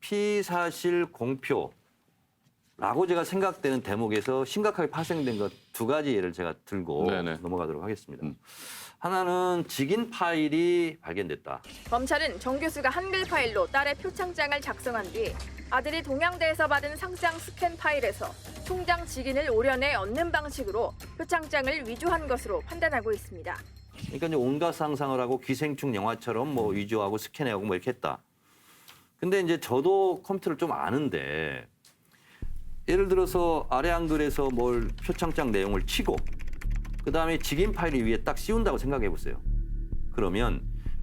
피사실 공표라고 제가 생각되는 대목에서 심각하게 파생된 것 두 가지 예를 제가 들고 네네. 넘어가도록 하겠습니다. 하나는 직인 파일이 발견됐다. 검찰은 정 교수가 한글 파일로 딸의 표창장을 작성한 뒤 아들이 동양대에서 받은 상장 스캔 파일에서 총장 직인을 오련해 얻는 방식으로 표창장을 위조한 것으로 판단하고 있습니다. 그러니까 이제 온갖 상상을 하고 기생충 영화처럼 뭐 위조하고 스캔하고 뭐 이렇게 했다. 근데 이제 저도 컴퓨터를 좀 아는데 예를 들어서 아래 한글에서 뭘 표창장 내용을 치고 그다음에 직인 파일 위에 딱 씌운다고 생각해 보세요. 그러면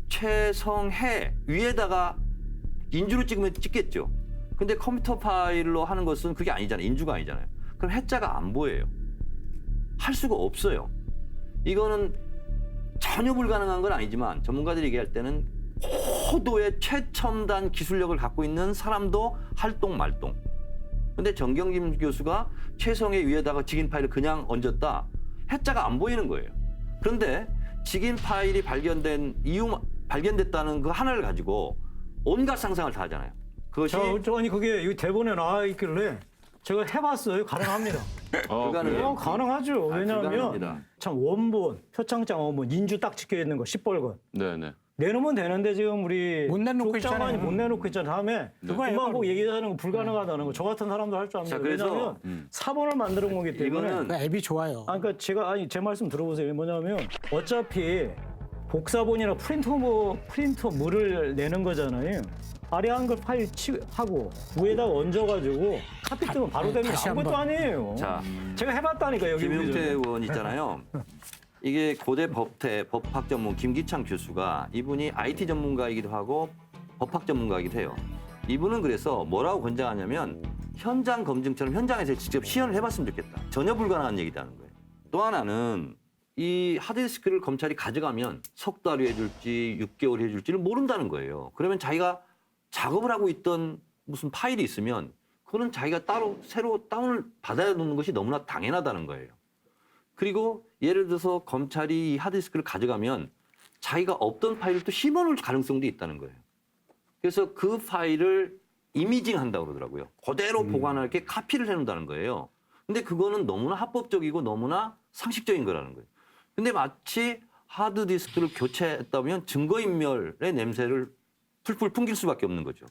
최성해 위에다가 인주로 찍으면 찍겠죠. 근데 컴퓨터 파일로 하는 것은 그게 아니잖아요. 인주가 아니잖아요. 그럼 해자가 안 보여요. 할 수가 없어요. 이거는 전혀 불가능한 건 아니지만 전문가들이 얘기할 때는 고도의 최첨단 기술력을 갖고 있는 사람도 할똥말똥. 근데 정경심 교수가 최성해 위에다가 직인 파일을 그냥 얹었다. 해자가 안 보이는 거예요. 그런데 직인 파일이 발견됐다는 그 하나를 가지고 온갖 상상을 다 하잖아요. 그것이 아니 그게 이 대본에 나와 있길래 제가 해봤어요. 가능합니다. 불가능해요. 가능하죠. 왜냐하면 불가능합니다. 참 원본, 표창장 원본, 인주 딱 찍혀 있는 거 10벌건. 네네. 내놓으면 되는데 지금 우리 못 내놓고 쪽 장관이 있잖아요. 못 내놓고 있잖아요. 다음에 그만 보고 얘기하는 거 불가능하다는 거. 저 같은 사람도 할 줄 압니다. 자, 그래서 왜냐하면 사본을 만들어 거기 때문에. 이거는 그 앱이 좋아요. 그러니까 제 말씀 들어보세요. 뭐냐면 어차피 복사본이나 프린터물을 내는 거잖아요. 아래 한글 파일 하고 위에다가 얹어가지고 카피 뜨면 바로 되는 게 다시 아무것도 한번. 아니에요. 자, 제가 해봤다니까 여기. 김용태 의원 있잖아요. 이게 고대 법대 법학 전문 김기창 교수가 이분이 IT 전문가이기도 하고 법학 전문가이기도 해요. 이분은 그래서 뭐라고 권장하냐면 현장 검증처럼 현장에서 직접 시연을 해봤으면 좋겠다. 전혀 불가능한 얘기다는 거예요. 또 하나는 이 하드디스크를 검찰이 가져가면 석 달 후에 해줄지 6개월 해줄지를 모른다는 거예요. 그러면 자기가 작업을 하고 있던 무슨 파일이 있으면 그거는 자기가 따로 새로 다운을 받아야 되는 것이 너무나 당연하다는 거예요. 그리고 예를 들어서 검찰이 이 하드디스크를 가져가면 자기가 없던 파일을 또 심어놓을 가능성도 있다는 거예요. 그래서 그 파일을 이미징 한다고 그러더라고요. 그대로 보관할 게 카피를 해놓는다는 거예요. 근데 그거는 너무나 합법적이고 너무나 상식적인 거라는 거예요. 근데 마치 하드디스크를 교체했다면 증거인멸의 냄새를 풀풀 풍길 수밖에 없는 거죠.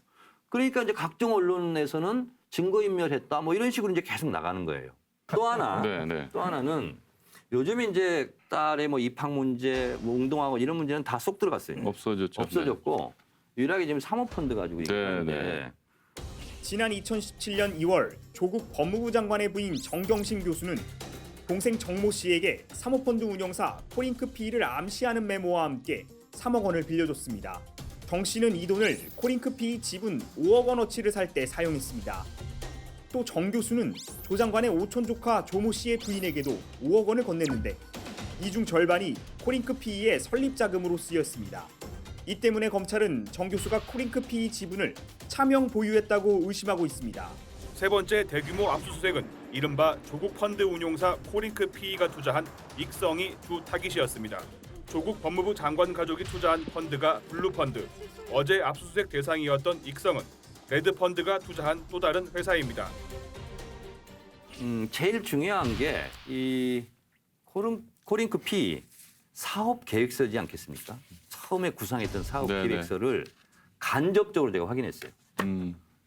그러니까 이제 각종 언론에서는 증거인멸했다 뭐 이런 식으로 이제 계속 나가는 거예요. 또 하나, 네네. 또 하나는 요즘 이제 딸의 뭐 입학 문제, 뭐 운동학원 이런 문제는 다 쏙 들어갔어요. 없어졌죠. 없어졌고 유일하게 지금 사모펀드 가지고 있는데 네. 지난 2017년 2월 조국 법무부 장관의 부인 정경심 교수는 동생 정모 씨에게 사모펀드 운영사 코링크피를 암시하는 메모와 함께 3억 원을 빌려줬습니다. 정 씨는 이 돈을 코링크피 지분 5억 원어치를 살 때 사용했습니다. 또 정 교수는 조 장관의 오촌 조카 조모 씨의 부인에게도 5억 원을 건넸는데 이 중 절반이 코링크피의 설립 자금으로 쓰였습니다. 이 때문에 검찰은 정 교수가 코링크피 지분을 차명 보유했다고 의심하고 있습니다. 세 번째 대규모 압수수색은 이른바 조국 펀드 운용사 코링크 PE가 투자한 익성이 주 타깃이었습니다. 조국 법무부 장관 가족이 투자한 펀드가 블루펀드, 어제 압수수색 대상이었던 익성은 레드펀드가 투자한 또 다른 회사입니다. 제일 중요한 게 이 코링크 P 사업 계획서지 않겠습니까? 처음에 구상했던 사업 네네. 계획서를 간접적으로 제가 확인했어요.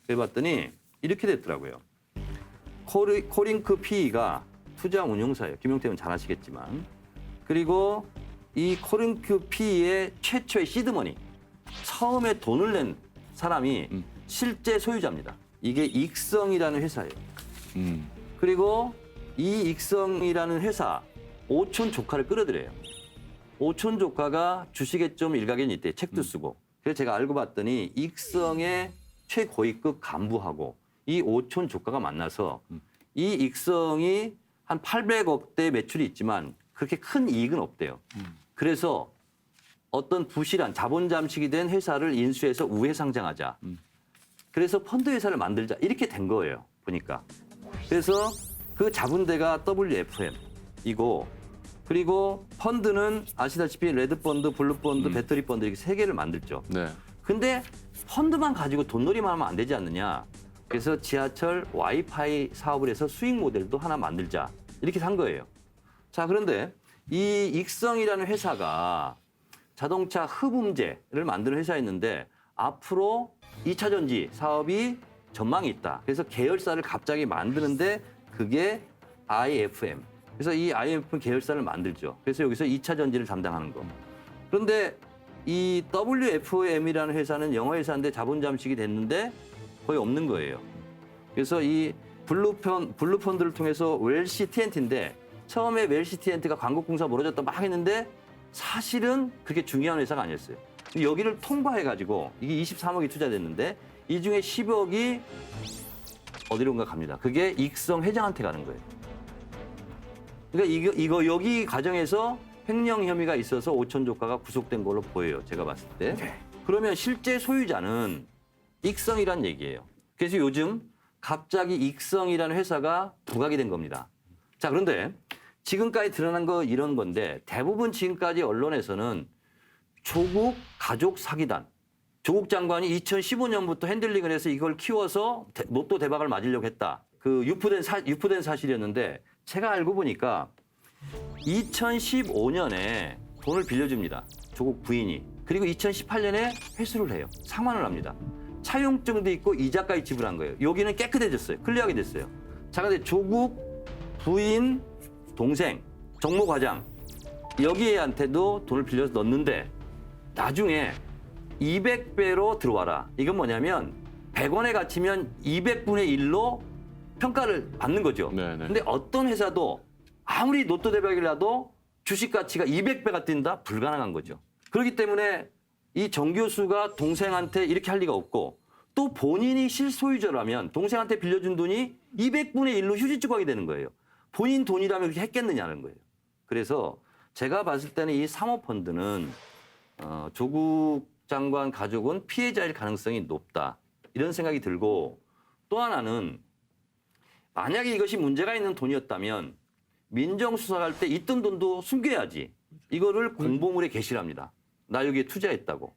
그래봤더니 이렇게 됐더라고요. 코링크 P가 투자 운용사예요. 김용태 의원 잘 아시겠지만. 그리고 이 코링크 P의 최초의 시드머니, 처음에 돈을 낸 사람이 실제 소유자입니다. 이게 익성이라는 회사예요. 그리고 이 익성이라는 회사, 오촌 조카를 끌어들여요. 오촌 조카가 주식에 좀 일가견이 있대. 책도 쓰고. 그래서 제가 알고 봤더니 익성의 최고위급 간부하고 이 오촌 조카가 만나서 이 익성이 한 800억대 매출이 있지만 그렇게 큰 이익은 없대요. 그래서 어떤 부실한 자본 잠식이 된 회사를 인수해서 우회 상장하자. 그래서 펀드 회사를 만들자. 이렇게 된 거예요. 보니까. 그래서 그 자본대가 WFM이고 그리고 펀드는 아시다시피 레드펀드, 블루펀드, 배터리펀드 이렇게 세 개를 만들죠. 네. 근데 펀드만 가지고 돈놀이만 하면 안 되지 않느냐. 그래서 지하철 와이파이 사업을 해서 수익 모델도 하나 만들자. 이렇게 산 거예요. 자, 그런데 이 익성이라는 회사가 자동차 흡음재를 만드는 회사였는데 앞으로 2차 전지 사업이 전망이 있다. 그래서 계열사를 갑자기 만드는데 그게 IFM. 그래서 이 IFM 계열사를 만들죠. 그래서 여기서 2차 전지를 담당하는 거. 그런데 이 WFM이라는 회사는 영어 회사인데 자본 잠식이 됐는데 거의 없는 거예요. 그래서 이 블루펀드를 통해서 웰시 TNT인데 처음에 웰시 TNT가 광고공사 멀어졌다 막 했는데 사실은 그게 중요한 회사가 아니었어요. 여기를 통과해가지고 이게 23억이 투자됐는데 이 중에 10억이 어디론가 갑니다. 그게 익성 회장한테 가는 거예요. 그러니까 이거 여기 과정에서 횡령 혐의가 있어서 오천조가가 구속된 걸로 보여요. 제가 봤을 때. 그러면 실제 소유자는 익성이란 얘기예요. 그래서 요즘 갑자기 익성이라는 회사가 부각이 된 겁니다. 자, 그런데 지금까지 드러난 거 이런 건데 대부분 지금까지 언론에서는 조국 가족 사기단. 조국 장관이 2015년부터 핸들링을 해서 이걸 키워서 로또 대박을 맞으려고 했다. 그 유포된 사실이었는데 제가 알고 보니까 2015년에 돈을 빌려줍니다. 조국 부인이. 그리고 2018년에 회수를 해요. 상환을 합니다. 차용증도 있고 이자까지 지불한 거예요. 여기는 깨끗해졌어요. 클리어하게 됐어요. 자, 근데 조국 부인 동생 정모 과장 여기한테도 돈을 빌려서 넣었는데 나중에 200배로 들어와라. 이건 뭐냐면 100원에 갇히면 200분의 1로 평가를 받는 거죠. 네네. 근데 어떤 회사도 아무리 로또 대박이라도 주식 가치가 200배가 뛴다? 불가능한 거죠. 그렇기 때문에 이 정 교수가 동생한테 이렇게 할 리가 없고 또 본인이 실소유자라면 동생한테 빌려준 돈이 200분의 1로 휴지 조각이 되는 거예요. 본인 돈이라면 그렇게 했겠느냐는 거예요. 그래서 제가 봤을 때는 이 사모펀드는 조국 장관 가족은 피해자일 가능성이 높다. 이런 생각이 들고 또 하나는 만약에 이것이 문제가 있는 돈이었다면 민정수사할 때 있던 돈도 숨겨야지. 이거를 공보물에 게시합니다. 나 여기에 투자했다고.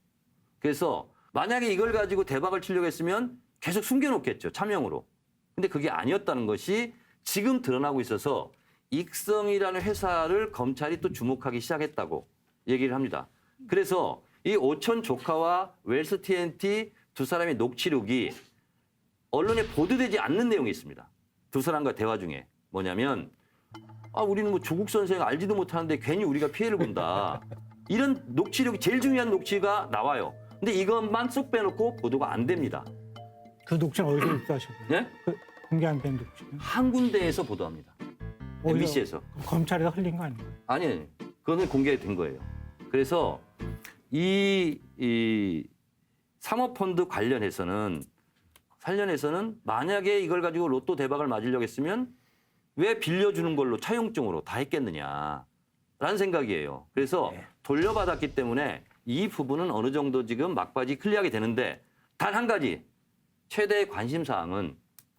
그래서 만약에 이걸 가지고 대박을 치려고 했으면 계속 숨겨놓겠죠. 차명으로. 근데 그게 아니었다는 것이 지금 드러나고 있어서 익성이라는 회사를 검찰이 또 주목하기 시작했다고 얘기를 합니다. 그래서 이 오천 조카와 웰스 TNT 두 사람의 녹취록이 언론에 보도되지 않는 내용이 있습니다. 두 사람과 대화 중에 뭐냐면 우리는 뭐 조국 선생 알지도 못하는데 괜히 우리가 피해를 본다. 이런 녹취록이 제일 중요한 녹취가 나와요. 근데 이것만 쏙 빼놓고 보도가 안 됩니다. 그 녹취는 어디서 입수하셨나요? 예? 그 공개 안 된 녹취는? 한 군데에서 보도합니다. MBC에서. 검찰에다 흘린 거 아닌가요? 아니, 그거는 공개된 거예요. 그래서 이 사모펀드 관련해서는 만약에 이걸 가지고 로또 대박을 맞으려고 했으면 왜 빌려주는 걸로 차용증으로 다 했겠느냐라는 생각이에요. 그래서 돌려받았기 때문에 이 부분은 어느 정도 지금 막바지 클리어하게 되는데 단 한 가지 최대의 관심 사항은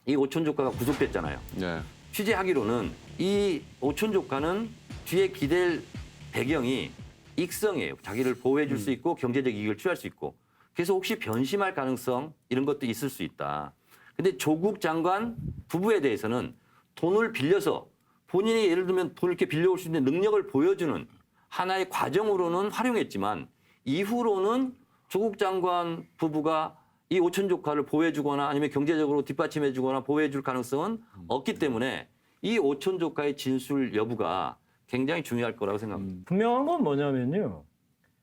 이 오천조카가 구속됐잖아요. 네. 취재하기로는 이 오천조카는 뒤에 기댈 배경이 익성이에요. 자기를 보호해 줄 수 있고 경제적 이익을 취할 수 있고. 그래서 혹시 변심할 가능성 이런 것도 있을 수 있다. 근데 조국 장관 부부에 대해서는 돈을 빌려서 본인이 예를 들면 돈을 이렇게 빌려올 수 있는 능력을 보여주는 하나의 과정으로는 활용했지만 이후로는 조국 장관 부부가 이 오천조카를 보호해주거나 아니면 경제적으로 뒷받침해주거나 보호해줄 가능성은 없기 때문에 이 오천조카의 진술 여부가 굉장히 중요할 거라고 생각합니다. 분명한 건 뭐냐면요.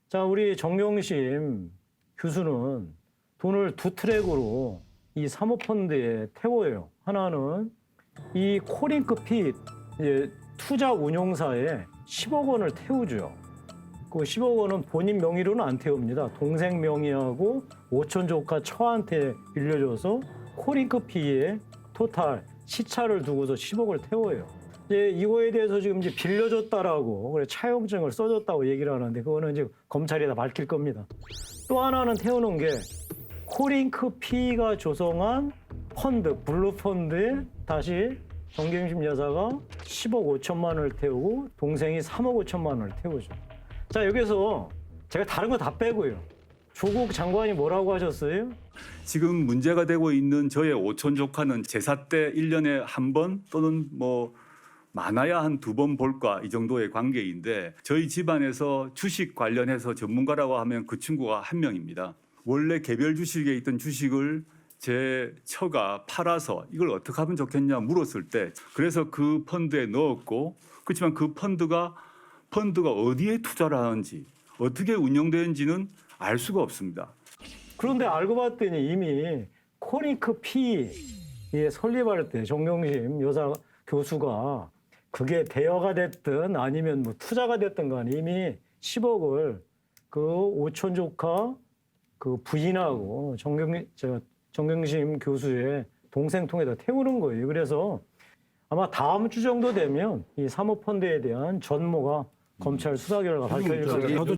자, 우리 정경심 교수는 돈을 두 트랙으로 이 사모펀드에 태워요. 하나는 이 코링크핏 투자 운용사에 10억 원을 태우죠. 그 10억 원은 본인 명의로는 안 태웁니다. 동생 명의하고 오천조카 처한테 빌려줘서 코링크핏에 토탈 시차를 두고서 10억을 태워요. 이거에 대해서 지금 이제 빌려줬다라고 그래 차용증을 써줬다고 얘기를 하는데 그거는 이제 검찰이 다 밝힐 겁니다. 또 하나는 태우는 게 코링크피가 조성한 펀드, 블루펀드에 다시 정경심 여사가 10억 5천만 원을 태우고 동생이 3억 5천만 원을 태우죠. 자, 여기서 제가 다른 거 다 빼고요. 조국 장관이 뭐라고 하셨어요? 지금 문제가 되고 있는 저의 오촌 조카는 제사 때 1년에 한 번 또는 뭐 많아야 한 2번 볼까 이 정도의 관계인데 저희 집안에서 주식 관련해서 전문가라고 하면 그 친구가 한 명입니다. 원래 개별 주식에 있던 주식을 제 처가 팔아서 이걸 어떻게 하면 좋겠냐 물었을 때 그래서 그 펀드에 넣었고 그렇지만 그 펀드가 어디에 투자를 하는지 어떻게 운영되는지는 알 수가 없습니다. 그런데 알고 봤더니 이미 코링크 P에 설립할 때 정경심 여사 교수가 그게 대여가 됐든 아니면 뭐 투자가 됐든 간에 이미 10억을 그 오촌 조카 그 부인하고 정경심 교수의 동생 통해서 태우는 거예요. 그래서 아마 다음 주 정도 되면 이 사모펀드에 대한 전모가 검찰 수사 결과 밝혀질 거예요. 저도